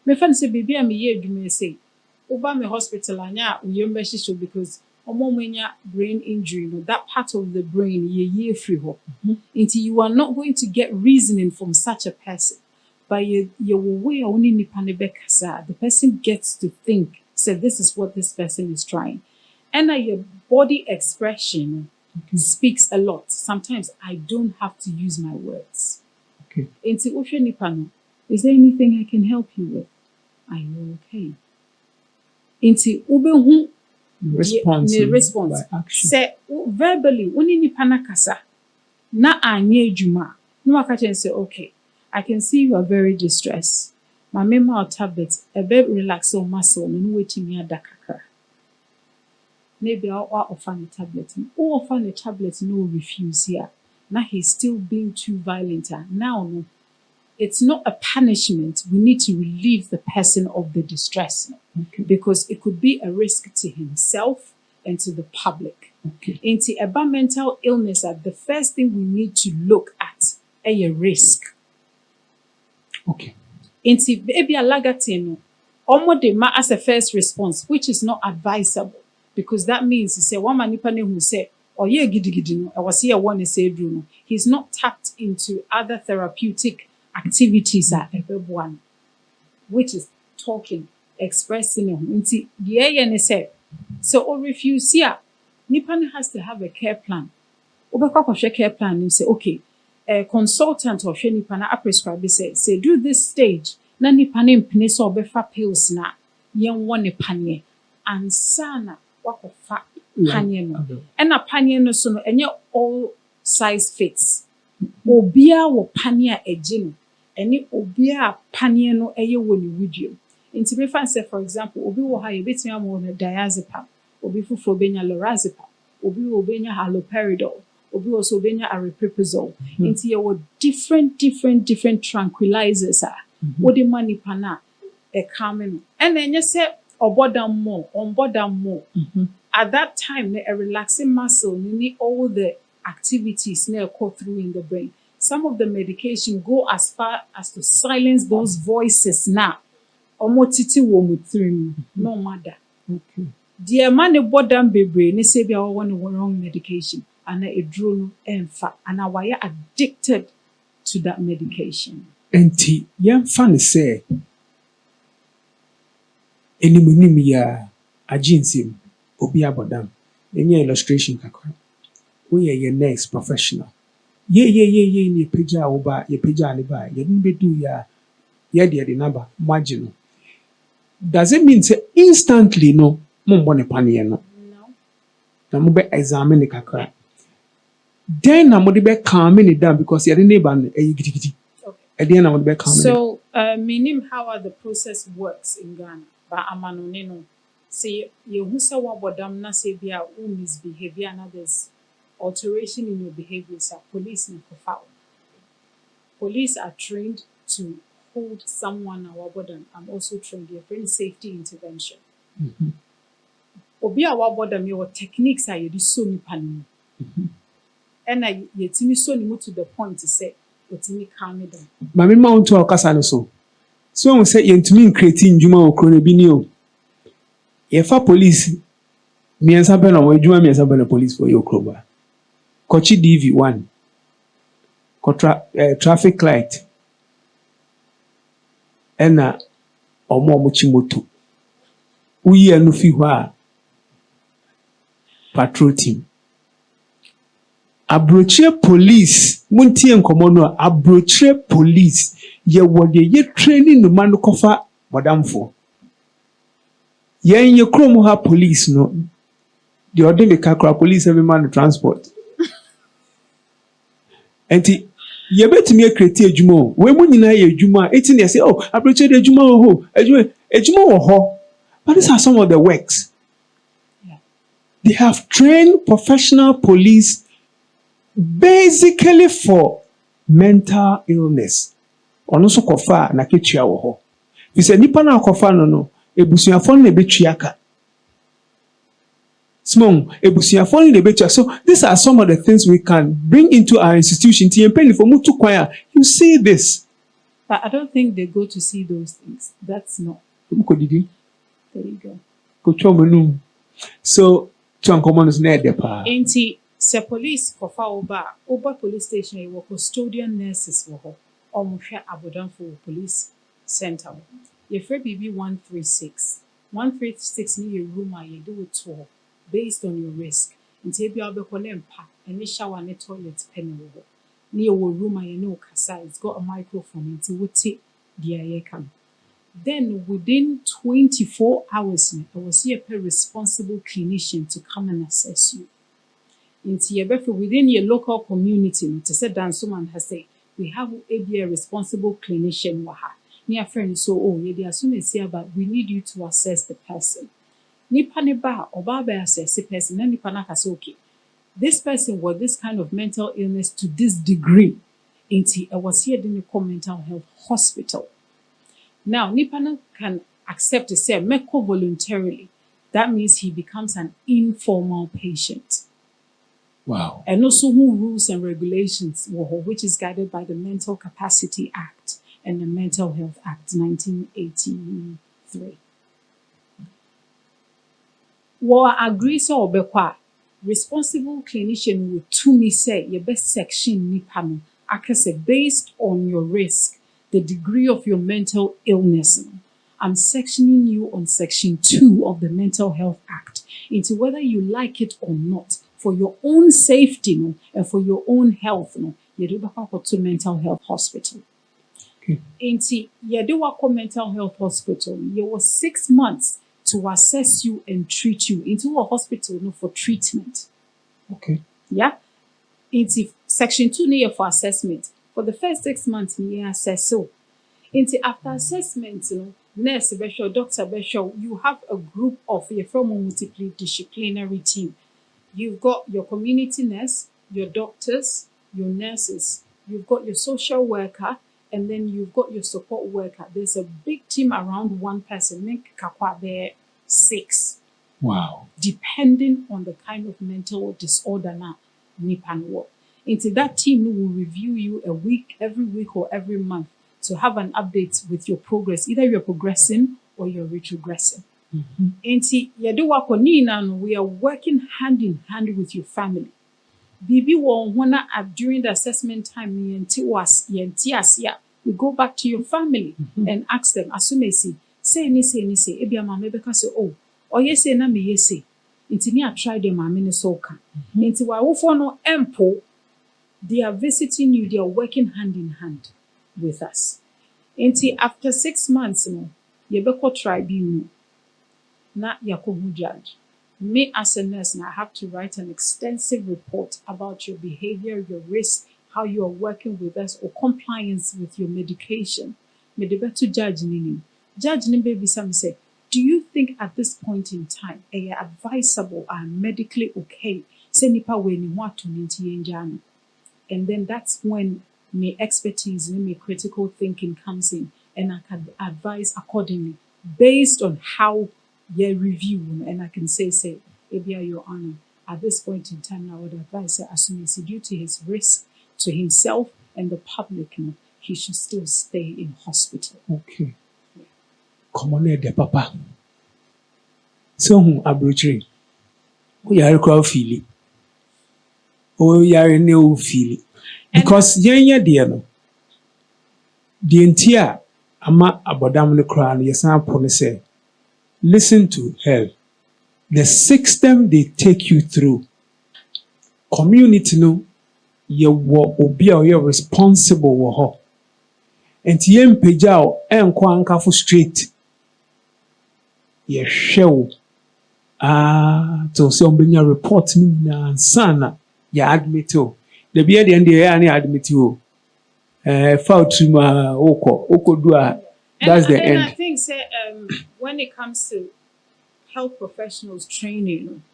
Me fan say baby am ye adwuma say. Over me hospital anya uyembe shisho because omomenya brain injury no that part of the brain ye free ho. Until you are not going to get reasoning from such a person. But you way only nipa ne bekasa. The person gets to think. So this is what this person is trying. And your body expression speaks a lot. Sometimes I don't have to use my words. Okay. Into Osha Nipano, is there anything I can help you with? Are you okay? Into Ube response. By action. Say verbally, uni nipana kasa. Na anye juma. No I can say, okay, I can see you are very distressed. My memo or tablet, a bit relax your muscle, and waiting near dakaka. Maybe I'll offer the tablet. Or offer the tablet, no refuse here. Now he's still being too violent. Now, no. It's not a punishment. We need to relieve the person of the distress. Okay. Because it could be a risk to himself and to the public. Okay. Into about mental illness, the first thing we need to look at a risk. Okay. Into baby alagatino, omodema as a first response, which is not advisable. Because that means, you say, one manipane who say, or ye gidigidino, I was here one say Bruno. He's not tapped into other therapeutic activities at everyone, which is talking, expressing into ye say. So or refuse here, Nipan has to have a care plan. Obekwa care plan and say, okay, a consultant or Nipana prescribe say do this stage. Na Nipane mpene so obefa pills na yen one panye and sana wakofa panye no. And a panye no so no enye all size fits. Obia wo panye a ejino. Eni obia panye no eye woni video. Inti me fan say for example, obi wo ha ye betimi am won diazepam, obi fufuro benya lorazepam, obi wo benya haloperidol, obi also benya aripiprazole. Inti ye wo different tranquilizers are. What the money pana a calming. And then you say on board more. At that time, a relaxing muscle, you need all the activities now go through in the brain. Some of the medication go as far as to silence those voices now. Omotiti womu no matter. Okay. Dear man, a bodam baby, ne say be our one wrong medication, and a drone and fat, and why you addicted to that medication. Enti yan fan say enimunim ya agency obi abodam enye illustration kakra we ye next professional ye ni page oba ye page ani ba ye be do ya ye the number margin. Does it mean say instantly no mo ne panie no na mo be examine kakra then na mo de be calm me down because ye neighbor no e gidigidi. So, meaning how the process works in Ghana, but amanonino say you who say what bodam na say be a misbehavior and there's alteration in your behaviors. Police na kofa. Police are trained to hold someone our bodam. I'm also trained in friend safety intervention. Obi our bodam your techniques are you so ni pan. And I yetimi so ni to the point to say. Mami mount to okasa so. So we say yentumi creating juma okro bi ni o. Ye fa police miensa be na wo juma miensa be na police for your okro. Kochi DV1. Traffic light. Ena omo chimoto. Uyi anu fi ho a patrol team. Abrochie police muntie nkomo no abrochie police ye wode ye training no man kofa bodamfo ye krom ha police no the order me kakra police every man transport enti ye betimi create adwuma we mu nyina ye adwuma eti na say oh abrochie de adwuma ho adwuma wo ho but these are some of the works. They have trained professional police basically for mental illness. Ono so kofa na ketua wo ho. Fi se nipa na kofa no ebusuafo na betua ka. Small ebusuafo na betua. So these are some of the things we can bring into our institution. You see this. But I don't think they go to see those things. That's not. Didi. There you go. So, Chunk Common is near the pa. Enti se police kofa oba police station e wo custodian nurses wo ho. Omo hwe abodanfo wo police center ho. Ye frɛ BB 136. 136 ni ye room a ye do it to based on your risk. Nti ebi obekɔ ne mpa, ene shower ne toilet pen wo ho. Ni ye wo room a ye ne okasa, it's got a microphone nti wote dia ye kan. Then within 24 hours, I was here a responsible clinician to come and assess you. Within your local community, to say Dansoman has said, we have a responsible clinician. Near friend, so as soon as here, but we need you to assess the person. Nipa ne ba oba be assess the person, and nipa na kase okay. This person was this kind of mental illness to this degree. I was here in the mental health hospital. Now, Nipana can accept to say Meko voluntarily. That means he becomes an informal patient. Wow. And also who rules and regulations, which is guided by the Mental Capacity Act and the Mental Health Act 1983. Wa agree so obekwa responsible clinician will to me say your best section Nipano akase based on your risk, the degree of your mental illness. I'm sectioning you on section 2 of the Mental Health Act into whether you like it or not, for your own safety and for your own health. You do go to mental health hospital. Into you do go mental health hospital. You was 6 months to assess you and treat you into a hospital for treatment. Okay. Yeah. Into section 2 near for assessment. For the first 6 months, you assess so. Into after assessment, nurse special, doctor special, you have a group of your from a multidisciplinary team. You've got your community nurse, your doctors, your nurses, you've got your social worker, and then you've got your support worker. There's a big team around one person, make kakwa there 6. Wow. Depending on the kind of mental disorder now, nipan work. Into that team will review you every week or every month to have an update with your progress. Either you're progressing or you're retrogressing. Into we are working hand in hand with your family. Bibi during the assessment time, we go back to your family and ask them, asumesi, say, ebia mama beka say, oh, or yes, na me yes. Into me, I try them, I'm in a soka. Into wa no empo, they are visiting you, they are working hand in hand with us. Into after 6 months, you beko tribunal. Na yakohu judge. Me as a nurse, now I have to write an extensive report about your behavior, your risk, how you are working with us, or compliance with your medication. Me de beto judge nini. Judge ni baby some say, do you think at this point in time, advisable and medically okay? Say nipa we ni watu ninti yenjano. And then that's when my expertise and my critical thinking comes in, and I can advise accordingly based on how you review, and I can say, Ebia, Your Honor, at this point in time, I would advise that as soon as due to his risk to himself and the public, he should still stay in hospital. Okay. Come on, there, Papa. So, abrochiri, we are crowd feeling. Oh, you are no feeling. Because yenya dear no. The entire ama abodam the crown, yes, I'm going to say. Listen to her. The system they take you through. Community no, you are responsible wo ho. Enti ye mpagya o enko ankafo straight. Ye hwe to say ombenya report ni na sana ya admit o. The be the end ya na admit o. Fault ma okodu a that's the end. And I think when it comes to health professionals training,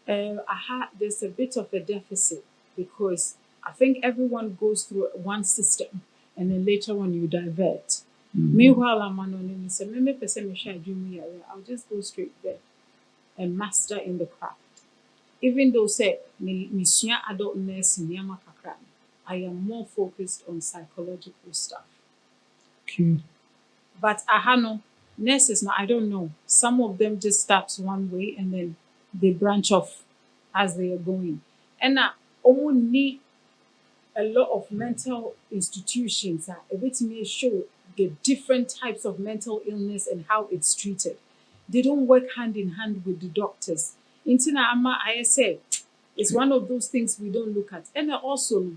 there's a bit of a deficit because I think everyone goes through one system and then later on you divert. Meanwhile, I'm on I'll just go straight there and master in the craft. Even though say me adult nursing I am more focused on psychological stuff. Okay. But ahano, nurses now, I don't know. Some of them just start one way and then they branch off as they are going. And now, need a lot of mental institutions are able to show the different types of mental illness and how it's treated. They don't work hand in hand with the doctors. Intina ama I say it's one of those things we don't look at. And also,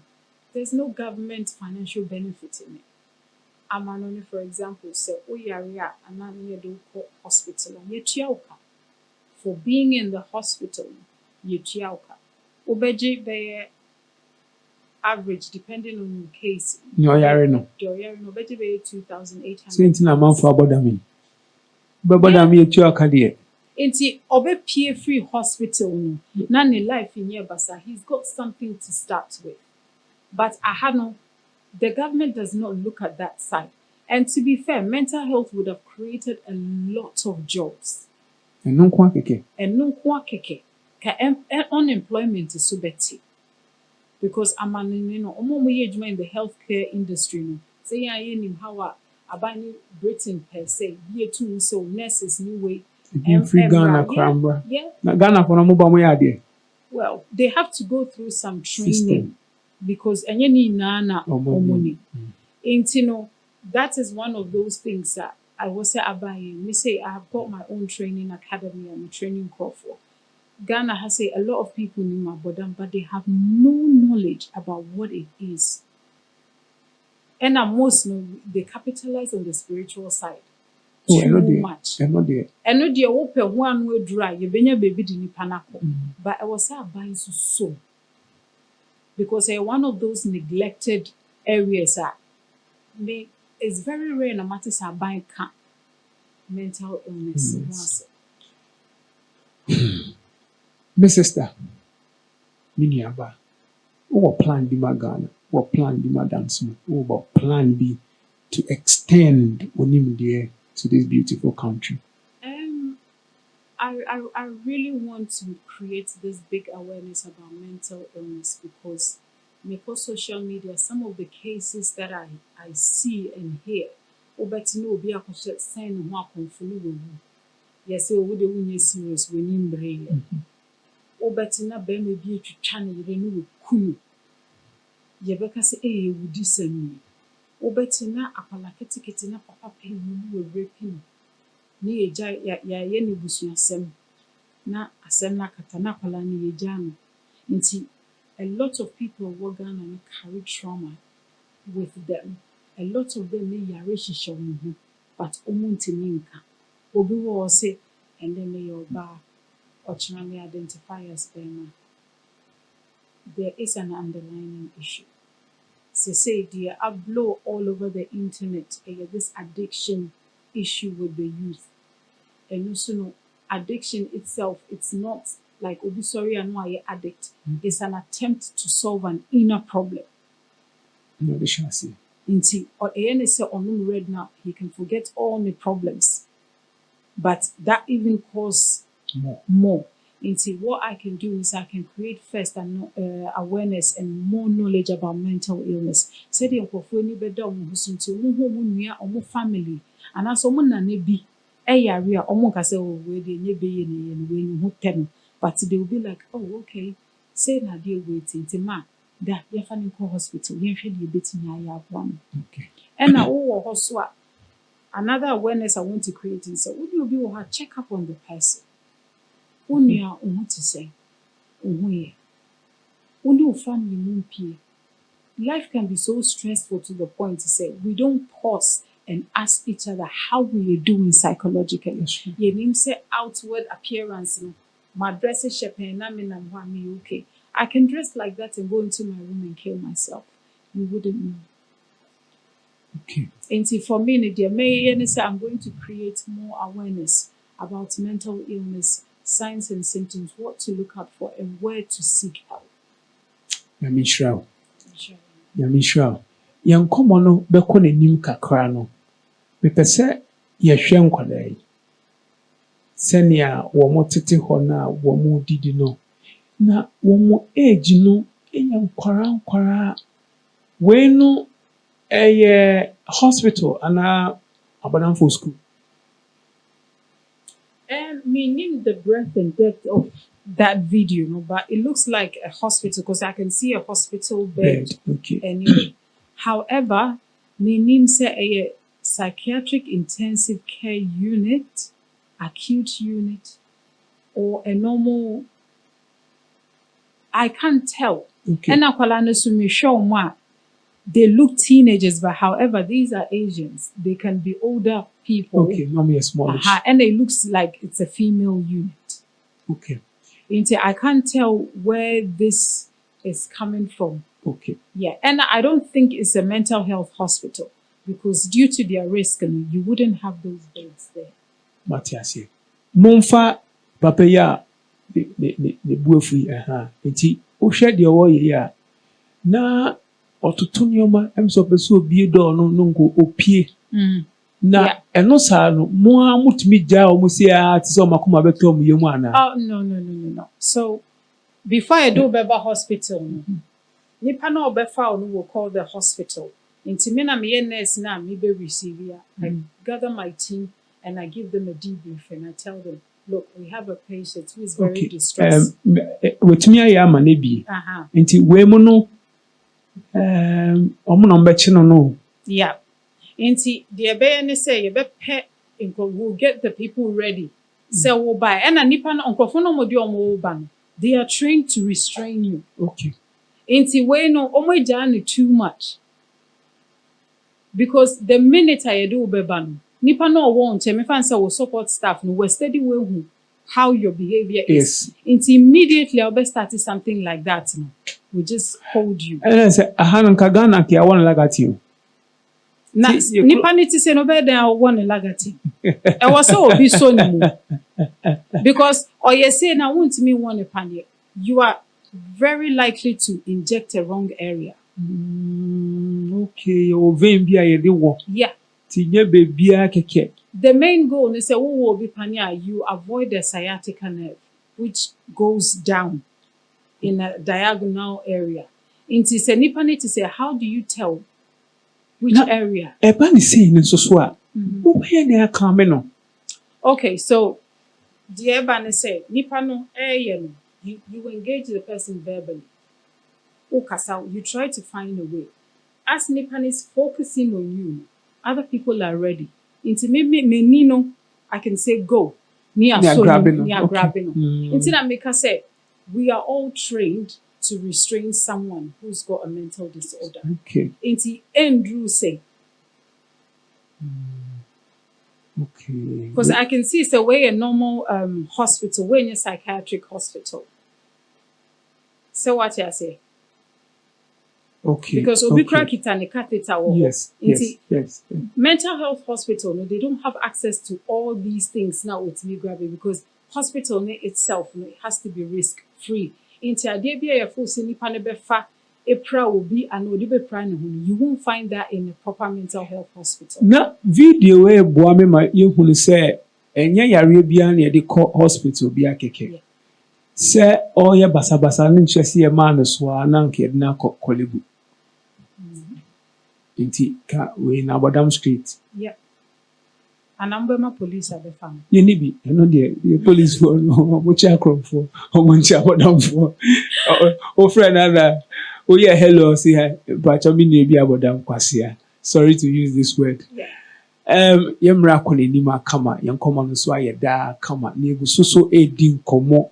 there's no government financial benefit in it. Amanoni, for example, say Oyaria and do hospital and yetiauka. For being in the hospital, yetiauka. Obeji be average depending on your case. No, yare no. Your no beji be 2,800. So intina man for abodami. Babodami etu akadie. Inti obe pie free hospital no. Na ne life in here basa. He's got something to start with. But ahano, the government does not look at that side. And to be fair, mental health would have created a lot of jobs. And no kwa keke. And no kwa keke. Ka unemployment is so better. Because amanino omo mo in the healthcare industry no. Say ya nim how abani Britain per se. Ye too so nurses new way. Free Ghana cramba. Yeah. Na Ghana for no mo ba mo ya. Well, they have to go through some training. System. Because any nana omoni. Mm. That is one of those things that I will say abaye. Me say I have got my own training academy and training call for. Ghana has a lot of people in my bodam, but they have no knowledge about what it is. And most they capitalize on the spiritual side. Too much. I'm not there. And no dear open one way dry, you benya baby dini panako. But I was buying so. Because one of those neglected areas it's very rare no matter say buying mental illness. My sister, Miniaba, what plan be my Ghana? What plan be my dance? What plan be to extend Onim there to this beautiful country? I really want to create this big awareness about mental illness because social media, some of the cases that I see and hear, obi akoshe sign ho akonfulu we hu. Yes, we de wunye serious we nim brain. Obetina be me bi etwitwa ne yire ne we kunu. Ye beka se wudi sami. Obetina apala ketekete na papa pe mu we raping. Ni eja ya ne busuasem na asem na kata na apala ni eja no. Nti a lot of people who Ghana carry trauma with them. A lot of them may yarishisha wuhu, but omunti minka. Obi wo say, and then may your bar or may identify as Bema. There is an underlying issue. Say dear, I blow all over the internet this addiction issue with the youth. And also no, addiction itself, it's not like Obi sorry and why addict. It's an attempt to solve an inner problem. No, they shall see. Inti or say on red now, he can forget all the problems. But that even cause more. Inti what I can do is I can create first an awareness and more knowledge about mental illness. Say the nkofo ni beda omo husunti omo ho omo nua omo family and as omo nane bi yare a omo ka say oh we dey nye be ye ne we ni ho tem. But they will be like, oh, okay, say na dey waiting. Tima, that you're finding hospital, you're really betting your one. Okay. And now, also, another awareness I want to create is so, would you be able to check up on the person? Only I want to say, only family moon. Life can be so stressful to the point to say, we don't pause and ask each other how we are doing psychologically. You mean say outward appearance, my dress is shaping, I'm okay. I can dress like that and go into my room and kill myself. You wouldn't know. Okay. And see, for me, I'm going to create more awareness about mental illness, signs and symptoms, what to look out for, and where to seek help. Yamishrao. Yan komono beko n'enim kakra no. Mepɛ sɛ yɛhwɛ nkwadaa yi. Sɛnea wɔn tete hɔ na wɔn didi no. Na wɔn age no ɛyɛ nkwara. Wei no A hospital and a for school. Meaning the breadth and depth of that video, no, but it looks like a hospital because I can see a hospital bed. Okay. Anyway. However, meaning say a psychiatric intensive care unit, acute unit, or a normal. I can't tell. Okay. And they look teenagers, but however, these are Asians. They can be older people. Okay, normally a smallish. And it looks like it's a female unit. Okay. I can't tell where this is coming from. Okay. Yeah, and I don't think it's a mental health hospital because due to their risk, you wouldn't have those beds there. Matiasi. Monfa papaya the buofi enti o hwe de o ye ya na otutu nyoma emso peso obie do no nko opie na eno sa no mo amutumi ja o musia ti so makoma beto mu yemu ana. Oh no. So before I do Beba Hospital, nipa na obefa no will call the hospital. Inti me na me nurse na me be receive ya. I gather my team and I give them a debrief and I tell them, look, we have a patient who is very distressed. Wetumi aye ama na bi. Inti we mu no omo no mbechi no. Yeah. Inti the be ne say you be pe we'll get the people ready. Say we'll buy. And nipa na onkofo no mo di omo ba no. They are trained to restrain you. Okay. Inti we no omo jani too much. Because the minute I do beba no, nipa no won't me fan say we support staff no we steady way how your behavior is. Inti immediately I'll be starting something like that no. We just hold you. And I say ahan kagana ki I want lagati you. Na nipa ni ti say no be then I want lagati. E was so obi so ni mo. Because or you say na won't me want a panic. You are very likely to inject a wrong area. Okay, o vein bia ye de wo. Yeah. Ti nye be bia keke. The main goal is wo be pania you avoid the sciatica nerve which goes down in a diagonal area. Inti se nipa need to say how do you tell which area? E ba ni say ni so so a. Wo be na aka me no. Okay, so the eba ne say nipa no no you engage the person verbally. You try to find a way. As Nipan is focusing on you, other people are ready. Into me no, I can say go. Near grabbing. Into that make us say we are all trained to restrain someone who's got a mental disorder. Okay. Into Andrew say. Okay. Because I can see it's a way a normal hospital, way in a psychiatric hospital. So what I say? Okay. Because Obi Krakita and a catheter. Yes. Mental health hospital, no, they don't have access to all these things now with me grabbing because hospital itself, it has to be risk free. Into a DBA full sinipanebefa epra will be an odibe pran. You won't find that in a proper mental health hospital. Na video where boame ma you say enya yare bia na de hospital bia keke. Say all ya basa no nchese e ma no so na nke na kolebu. Inti ka we na Bodam Street. Yeah. And I'm my police at the farm. You need be, you know the police for no cha crop for omoncha Bodam for. O friend other. Oh yeah, hello, see hi. But I mean be Bodam kwasia. Sorry to use this word. Yeah. Yemra ko ni ma kama, yen koma no so aye da kama. Na egu so edi nkomo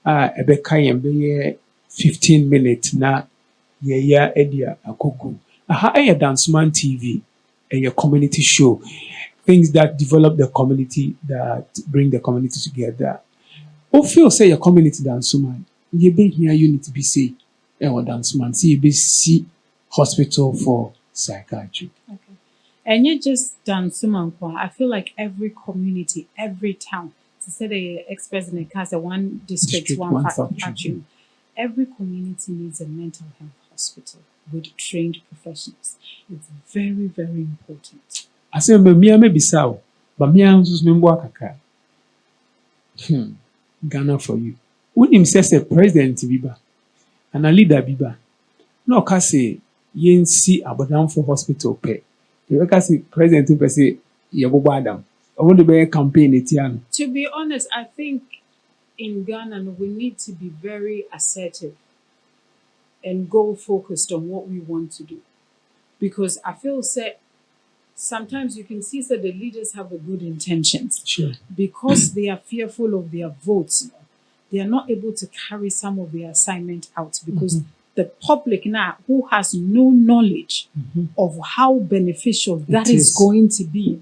ebeka yen be 15 minutes na ye ya edia akogu. Aha Danceman TV, a community show, things that develop the community, that bring the community together. Or feel say a community Danceman, you be here unit to be say, Danceman, see be see hospital for psychiatry. Okay. And you just Danceman, I feel like every community, every town, to say the express in the case of one district, one factory, every community needs a mental health hospital with trained professionals. It's very, very important. I say me be sao, but me ansus membo akaka. Ghana for you. When him says a president biba and a leader biba. No ka say yɛnsi abɔdamfo hospital pɛ. Yɛbɛka sɛ president pɛ sɛ yɛbobɔ Adam. Ɔmo de bɛyɛ campaign etia no. To be honest, I think in Ghana we need to be very assertive and goal focused on what we want to do. Because I feel sometimes you can see that the leaders have the good intentions. Sure. Because they are fearful of their votes, they are not able to carry some of their assignment out because the public now who has no knowledge of how beneficial that is going to be,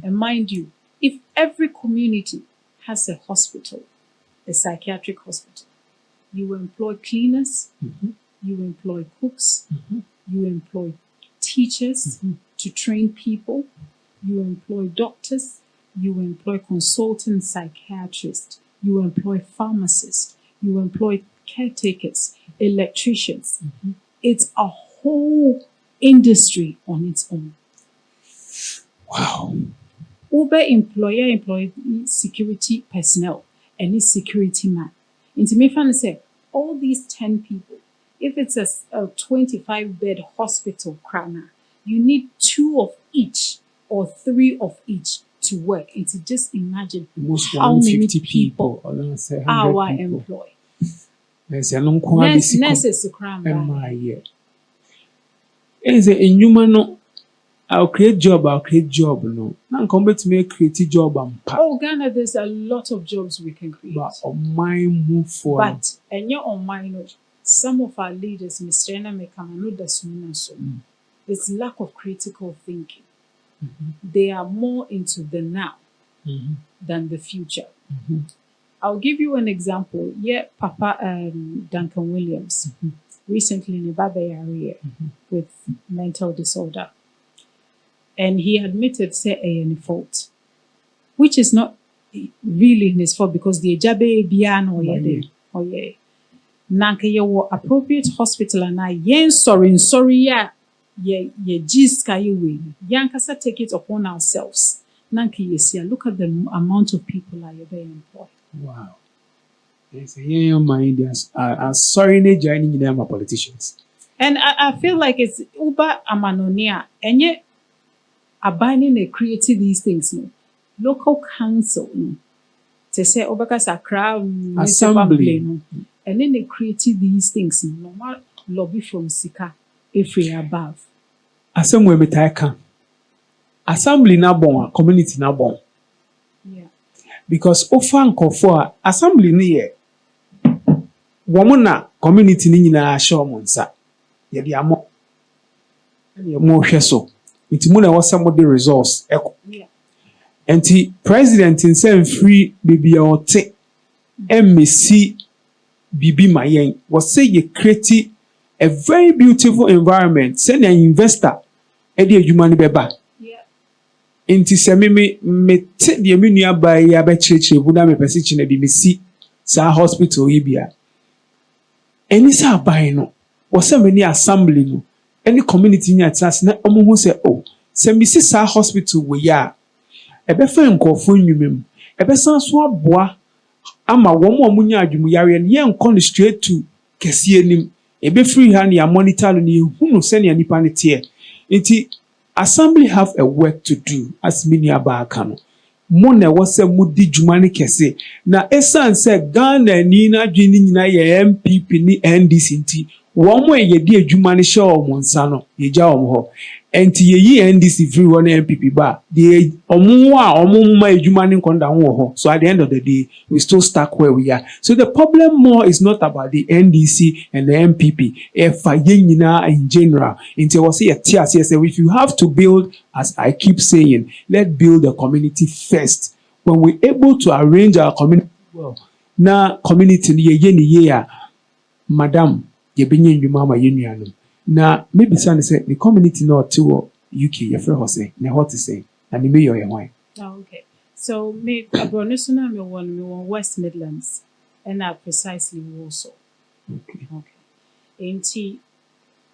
and mind you, if every community has a hospital, a psychiatric hospital, you employ cleaners, you employ cooks, you employ teachers to train people, you employ doctors, you employ consultant psychiatrists, you employ pharmacists, you employ caretakers, electricians. It's a whole industry on its own. Wow. Uber employee security personnel, any security man. Into me fan say all these 10 people, if it's a 25-bed hospital crana, you need 2 of each or 3 of each to work. And to just imagine how many people our employ. Nurses to cram. Is it in human? I'll create job. No, now come back to me create job and oh, Ghana, there's a lot of jobs we can create. But on my move forward. But and you're on my note, some of our leaders, Mr. Enameka, there's lack of critical thinking. They are more into the now than the future. I'll give you an example. Yeah, Papa Duncan Williams recently in the Baba area with mental disorder. And he admitted, say, any fault, which is not really his fault because the Jabe Bian or ye. Nanka ye appropriate hospital and I yen sorry ya ye jiska ye yankasa take it upon ourselves. Nanka ye see, look at the amount of people I be employed. Wow. Yes, young mind as sorry ne joining them are politicians. And I feel like it's uber amanonia and yet abandoning a creating these things, no. Local council, no. To say Obakas Accra assembly, no. And then they created these things, no. Normal lobby from Sika, if we above. Assembly metaka. Assembly na bon, community na bon. Yeah. Because ofan kofo assembly ni ye. Womuna community ni nyina show monsa. Ye di amo. Ye mo hweso. Nti mu na wasa mo the results eko. Yeah. Enti president himself free baby ote MSC bibi mayen was say you create a very beautiful environment send an investor e dey adwuma ne beba. Yeah. Enti se me te de me nua ba ya ba chirechire bu na me pese chi na bi me si sa hospital yi bia. Eni sa ban no was say many assembly no any community in attach na omo hu say oh se mi si sa hospital we ya ebe fa nkofo nwumem ebe san so aboa ama wo mo nya adwum yare ne ye nkon straight to kese anim ebe free ha ne ya monitor no ne hunu se ne nipa ne te nti assembly have a work to do as many abaka no mo na wo se mo di dwuma ne kese na esan se Ghana ni na adwini nyina ye MPP ni NDC nti wọ́n mọ̀ èyẹ di adwuma ne hyɛ ọmọ nsa no yɛgya ọmọ hɔ ɛnti yɛyi NDC free wɔ ne MPP ba deɛ ɔmo a ɔmo mma adwuma ne nkɔnda ho wɔ hɔ so at the end of the day we still stuck where we are so the problem more is not about the NDC and the MPP ɛfa yɛn nyinaa in general nti wɔ sɛ yɛte aseɛ sɛ if you have to build as I keep saying let's build the community first when we able to arrange our community well na community no yɛyɛ ne yie a madam ye benye ndwuma ma yenuanum na maybe san say the community no to UK ye frɛ ho say na what to say na me yo ye hwan. Okay, so me abronisuna me won West Midlands and precisely also. Okay. And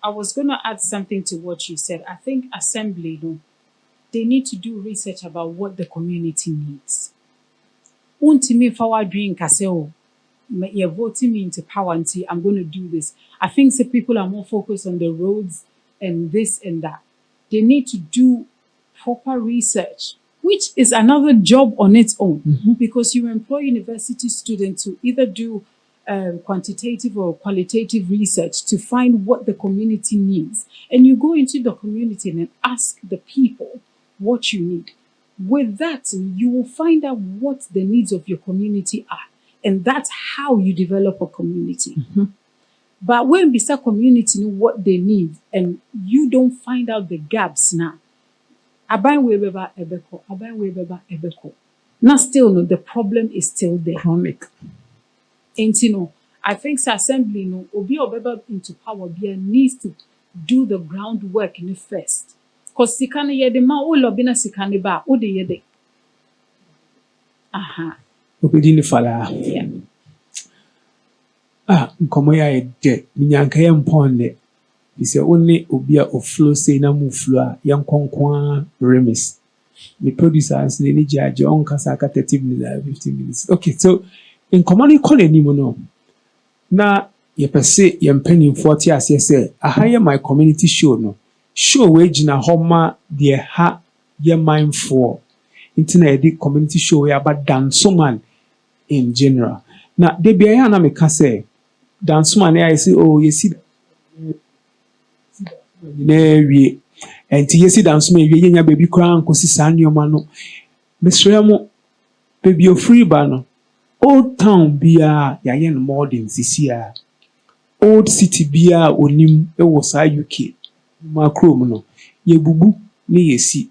I was going to add something to what you said. I think assembly no they need to do research about what the community needs. Untimi fa wa dream kase o you're voting me into power and say, I'm going to do this. I think so people are more focused on the roads and this and that. They need to do proper research, which is another job on its own, because you employ university students to either do quantitative or qualitative research to find what the community needs. And you go into the community and ask the people what you need. With that, you will find out what the needs of your community are. And that's how you develop a community. But when beside community know what they need and you don't find out the gaps now, aban we beba ebeko. Now still no, the problem is still there. Chronic. And you know, I think assembly no obi obeba into power be needs to do the groundwork in first. Because sikane yede ma o lobi na sikane ba o de yede. Aha. Obedi ni fala. Yeah. Nkomo ya ede minyanka ye mponde. Bise one obi a oflow say na mu flow a yankonkwa remis. The producers ni judge on kasa ka 30 minutes 15 minutes. Okay, so in common call anymore no. Na ye pese ye mpanyin 40 ase say aha my community show no. Show we gina homa de ha ye mindful. Internet edit community show we about dance man in general. Na de bia na me ka say dance man I say oh you see we and yesi dance man we nya baby kra nkosi saa nneoma no mesrɛ mo baby o free ba no old town bia ya yen modern sisia old city bia onim e wo saa UK macrom no ye bubu ne yesi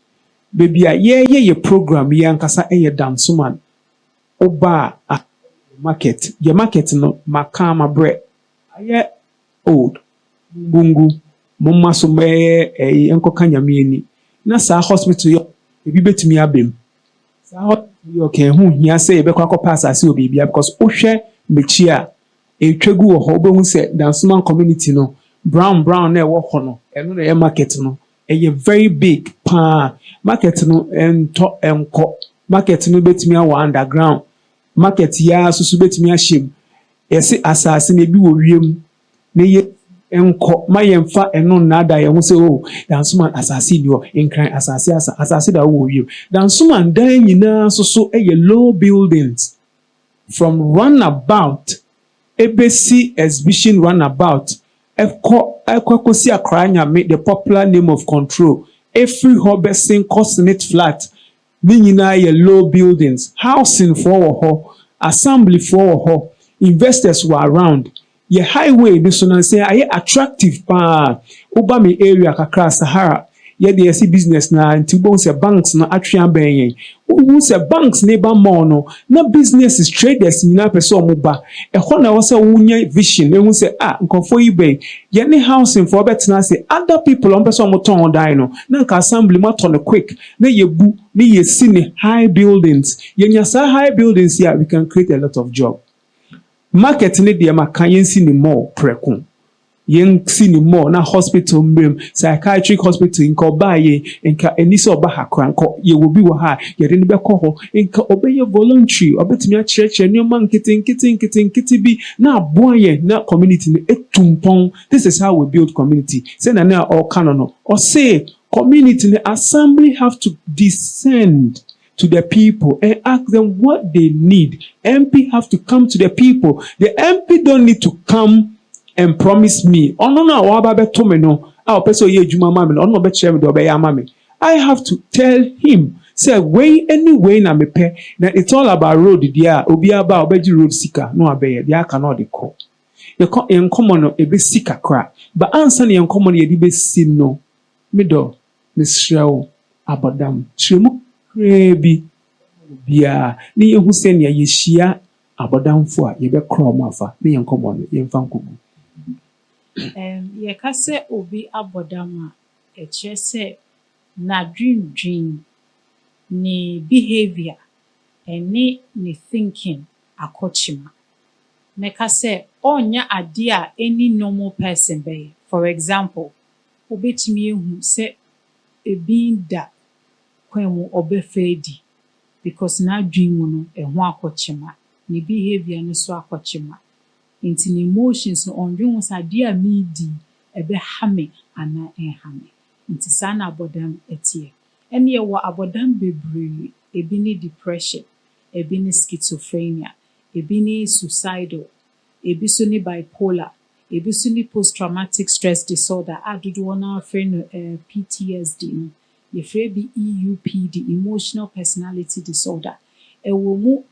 baby a ye program ye ankasa ye dance man oba market your market no makama bre aye old bungu mumma so me enkoka nyame ani na saa hospital yo ebi betumi abem saa hospital yo ke hu hia say e be kwa pass ase obi bia because ohwe mechi a etwegu wo ho obehu say danceman community no brown na e wo ho no eno na market no e very big pa market no ento enko market no betumi awa underground market ya susu betumi ahiem yesi asase na ebi wo wiem na ye enko mayemfa eno nada ye ho se oh dansuman asase ni o enkran asase da wo wiem dansuman dan nyina so low buildings from runabout ebesi exhibition runabout ekokosi akranya me the popular name of control every hobesin cosnet flat ni nyina ye low buildings housing for ho assembly for ho investors were around ye highway this one say are attractive pa oba me area kakra Sahara ye dey see business na ntibo say banks na atwea ben who say banks neighbor more no na business is traders nyina pese omoba e ho na wo say wunya vision e hu say nkofo yi ben ye ne housing for betina say other people on pese omoton dan no na nka assembly motor no quick na ye bu na ye see ne high buildings ye nya say high buildings here we can create a lot of job. Market ni de maka yensi ni more preko yensi ni more na hospital mbem psychiatric hospital nka oba ye nka enise oba hakra nka ye wo bi wo ha ye de ne beko ho nka obeye voluntary obetumi a church ni man nkiti bi na aboa ye na community ni etumpon. This is how we build community. Say na all canon or say community ni assembly have to descend to the people and ask them what they need. MP have to come to the people. The MP don't need to come and promise me. Oh no, I have to tell him. Say way anyway na mepe. Now it's all about road. Dia obi aba obeji road sika no abeye. Dia cannot de call. You common no ebe sika cra. But answer ni common ye dibe sin no. Mido Mr. Abadam. Shemu Krebi bia ni yehu senia yeshia abodamfo a yebe krom afa ni yenkomo no yemfa nkogu ye kase obi abodama e chese na dream ni behavior eni ni thinking akochima me kase onya ade a any normal person be. For example obetimi ehu se ebinda kwemu obefedi because na dream no ho akochima ne behavior no so akɔkyema. Nti ne emotions no ɔndwen ho sɛ adeɛ a meedi ɛbɛha me anaa ɛnha me. Nti saa na abɔdam ɛteɛ. Ɛne yɛwɔ abɔdam bebree. Ebi ne depression, ebi ne schizophrenia, ebi ne suicidal, ebi so ne bipolar, ebi so ne post-traumatic stress disorder a dodoɔ no ara frɛ no PTSD no. Yɛfrɛ bi EUPD, emotional personality disorder. Ɛwɔ mu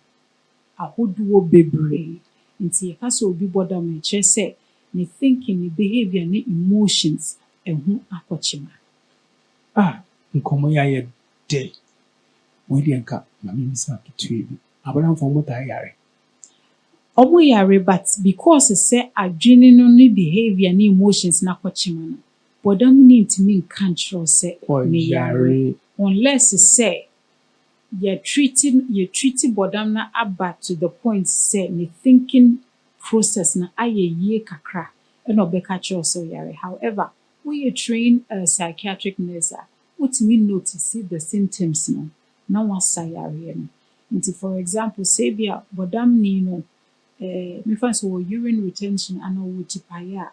ahodoɔ bebree. Nti yɛka sɛ obi bɔdam a ɛkyerɛ sɛ ne thinking, ne behavior, ne emotions ɛho akɔkyema. Nkɔmmɔ yi ayɛ dɛ. Wei deɛ nka ma memisa ketewa bi. Abɔdamfo ɔmo taa yare. Ɔmo yare, but because sɛ adwene no ne behavior ne emotions no akɔkyema no, bɔdam no ntumi nka nkyerɛ sɛ me yare. Unless sɛ yɛtreat bɔdam no aba to the point sɛ ne thinking process no ayɛ yie kakra ɛna ɔbɛka kyerɛ sɛ ɔyare. However, woyɛ trained psychiatric nurse a wotumi notice the symptoms no na wasa yareɛ no. Nti for example, sɛ bi a bɔdamni no mefa sɛ ɔwɔ urine retention anaa ɔwɔ tipaeɛ a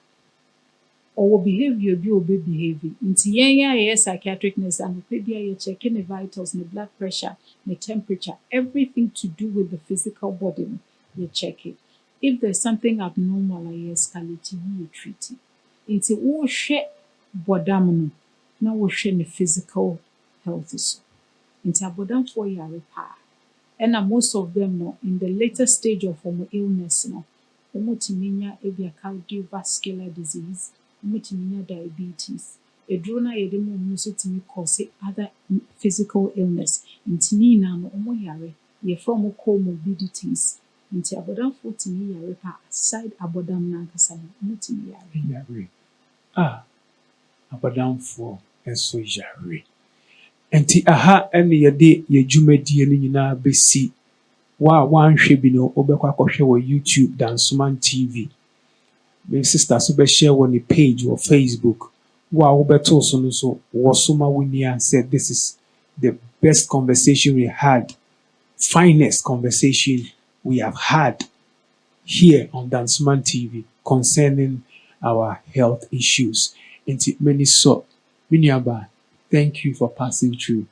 ɔwɔ behavior bi a ɔbɛbehave. Nti yɛn a yɛyɛ psychiatric nurse anɔpa bi a yɛkyɛke ne vitals, ne blood pressure, ne temperature, everything to do with the physical body no yɛkyɛke. If there's something abnormal a yɛ-escalate ne yɛtreat. Nti wohwɛ bɔdam no na wohwɛ ne physical health so. Nti abɔdamfoɔ yare paa. Ɛna most of them no, in the later stage of illness no, wɔtumi nya ebi a cardiovascular disease, wɔtumi nya diabetes. Eduro no a yɛde ma wɔn nso tumi cause other physical illness. Nti ne nyinaa no, wɔn yare. Yɛfrɛ wɔn comorbidities. Nti abɔdamfoɔ tumi yare paa. Aside abɔdam n'ankasa no, wɔtumi yare. Abɔdamfoɔ nso yare. Enti aha ɛne yɛde yɛ dwumadie no nyinaa bɛsi. Wa wanhwɛ bi no wobɛkɔ akɔhwɛ wɔ YouTube Dansoman TV. Me sister so bɛhyɛ wɔ ne page wɔ Facebook. Wa wobɛto so no so wɔ so ma wonia said this is the best conversation we had, finest conversation we have had here on Dansoman TV concerning our health issues. Enti many so miniaba. Thank you for passing through.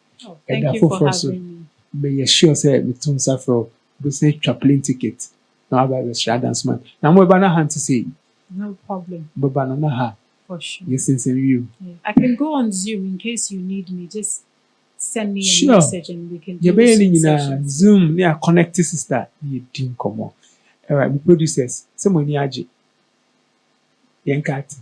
Thank you for having me. May you sure say me tun suffer we say plane ticket. Now about the Dansoman. Now mo ba na hand to say. No problem. But na ha. For sure. Yes, since you. Yeah. I can go on Zoom in case you need me. Just send me a message and we can do sessions. Zoom near connect sister. You didn't come on. All right, we producers. Someone ni aji. Yankati.